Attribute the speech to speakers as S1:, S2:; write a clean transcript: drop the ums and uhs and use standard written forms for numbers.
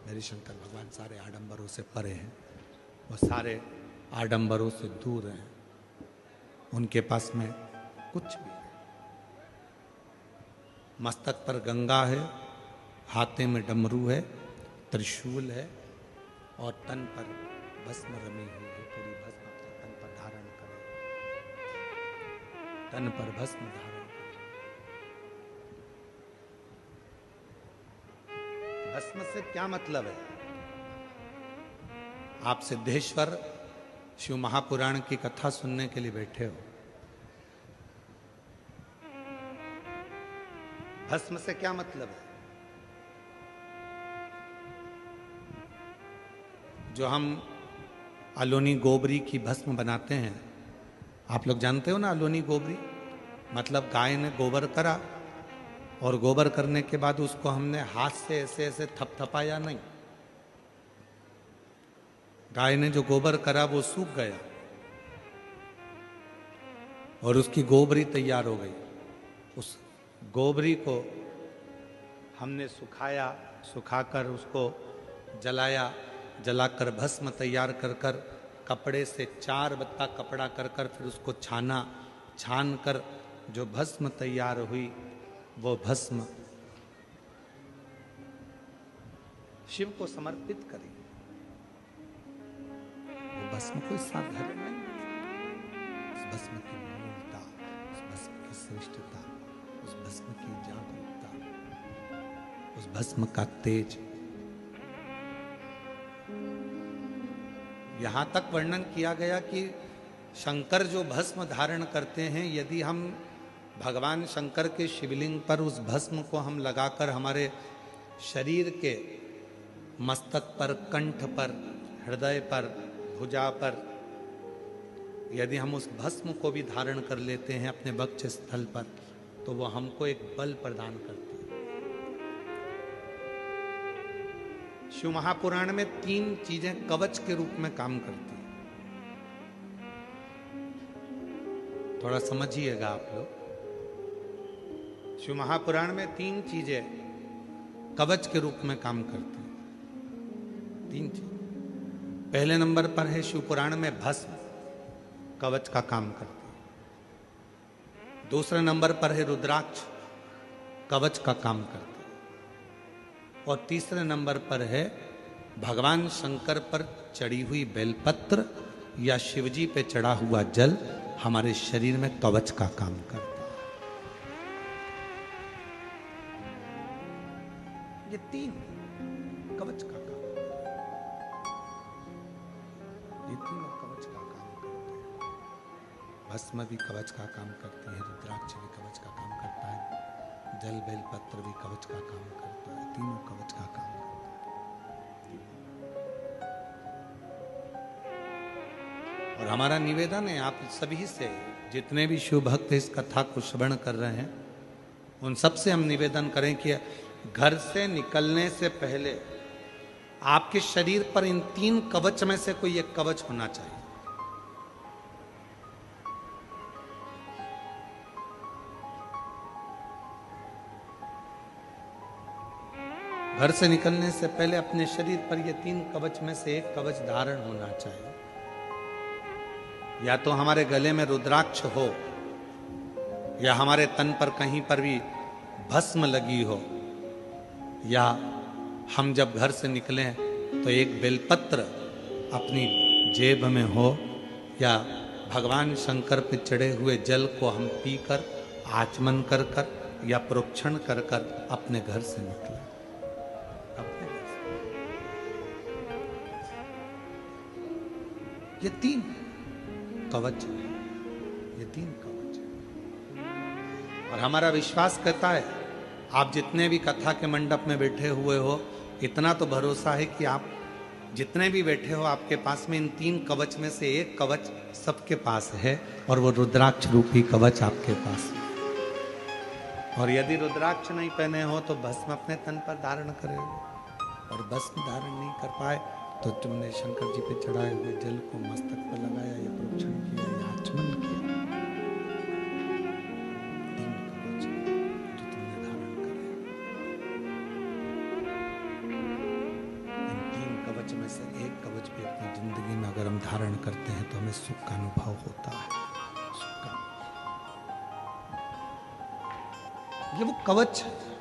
S1: मेरे शंकर भगवान सारे आडंबरों से परे हैं, वो सारे आडंबरों से दूर हैं, उनके पास में कुछ भी नहीं। मस्तक पर गंगा है, हाथे में डमरू है, त्रिशूल है और तन पर भस्म रमी हुई है। पूरी भस्म अपने तन पर धारण करें, तन पर भस्म धारण करें। भस्म से क्या मतलब है? आप सिद्धेश्वर शिव महापुराण की कथा सुनने के लिए बैठे हो। भस्म से क्या मतलब है? जो हम अलोनी गोबरी की भस्म बनाते हैं, आप लोग जानते हो ना अलोनी गोबरी मतलब गाय ने गोबर करा और गोबर करने के बाद उसको हमने हाथ से ऐसे ऐसे थपथपाया नहीं। गाय ने जो गोबर करा वो सूख गया और उसकी गोबरी तैयार हो गई। उस गोबरी को हमने सुखाया, सुखाकर उसको जलाया, जलाकर भस्म तैयार कर कर कपड़े से 4 बत्ता कपड़ा कर कर फिर उसको छाना, छान कर जो भस्म तैयार हुई वो भस्म शिव को समर्पित करी। वो भस्म कोई साधारण नहीं, उस भस्म की मूलता, उस भस्म की श्रेष्ठता, उस भस्म की जागरूकता, उस भस्म का तेज। यहां तक वर्णन किया गया कि शंकर जो भस्म धारण करते हैं, यदि हम भगवान शंकर के शिवलिंग पर उस भस्म को हम लगाकर हमारे शरीर के मस्तक पर, कंठ पर, हृदय पर, भुजा पर यदि हम उस भस्म को भी धारण कर लेते हैं अपने वक्ष स्थल पर, तो वो हमको एक बल प्रदान करती है। शिव महापुराण में 3 चीजें कवच के रूप में काम करती हैं। थोड़ा समझिएगा आप लोग। शिव महापुराण में 3 चीजें कवच के रूप में काम करती हैं। 3 चीज। पहले नंबर पर है शिव पुराण में भस्म, कवच का काम करती है। दूसरे नंबर पर है रुद्राक्ष, कवच का काम करती है। और तीसरे नंबर पर है भगवान शंकर पर चढ़ी हुई बेलपत्र या शिवजी पे चढ़ा हुआ जल हमारे शरीर में कवच का काम करता है। ये 3 कवच का काम, ये तीनों कवच का काम करते हैं। भस्म भी कवच का काम करती है, रुद्राक्ष भी कवच का काम करता है, जल बेलपत्र भी कवच का काम करता है। तीनों कवच का काम करते हैं। और हमारा निवेदन है आप सभी से, जितने भी शिव भक्त इस कथा को श्रवण कर रहे हैं, उन सब से हम निवेदन करें कि घर से निकलने से पहले आपके शरीर पर इन 3 कवच में से कोई एक कवच होना चाहिए। घर से निकलने से पहले अपने शरीर पर ये 3 कवच में से एक कवच धारण होना चाहिए। या तो हमारे गले में रुद्राक्ष हो, या हमारे तन पर कहीं पर भी भस्म लगी हो, या हम जब घर से निकलें तो एक बेलपत्र अपनी जेब में हो, या भगवान शंकर पे चढ़े हुए जल को हम पीकर आचमन कर कर या प्रोक्षण कर कर अपने घर से निकलें। अपने घर से ये 3 कवच है, ये 3 कवच है। और हमारा विश्वास कहता है, आप जितने भी कथा के मंडप में बैठे हुए हो, इतना तो भरोसा है कि आप जितने भी बैठे हो, आपके पास में इन 3 कवच में से एक कवच सबके पास है, और वो रुद्राक्ष रूपी कवच आपके पास है। और यदि रुद्राक्ष नहीं पहने हो तो भस्म अपने तन पर धारण करें, और भस्म धारण नहीं कर पाए तो तुमने शंकर जी पे चढ़ाए हुए जल को मस्तक पर लगाया, या प्रोक्षण किया, या आचमन किया। 3 कवच जो तुमने धारण करे। में से एक कवच भी अपनी जिंदगी में अगर हम धारण करते हैं तो हमें सुख का अनुभव होता है। सुख का, ये वो कवच है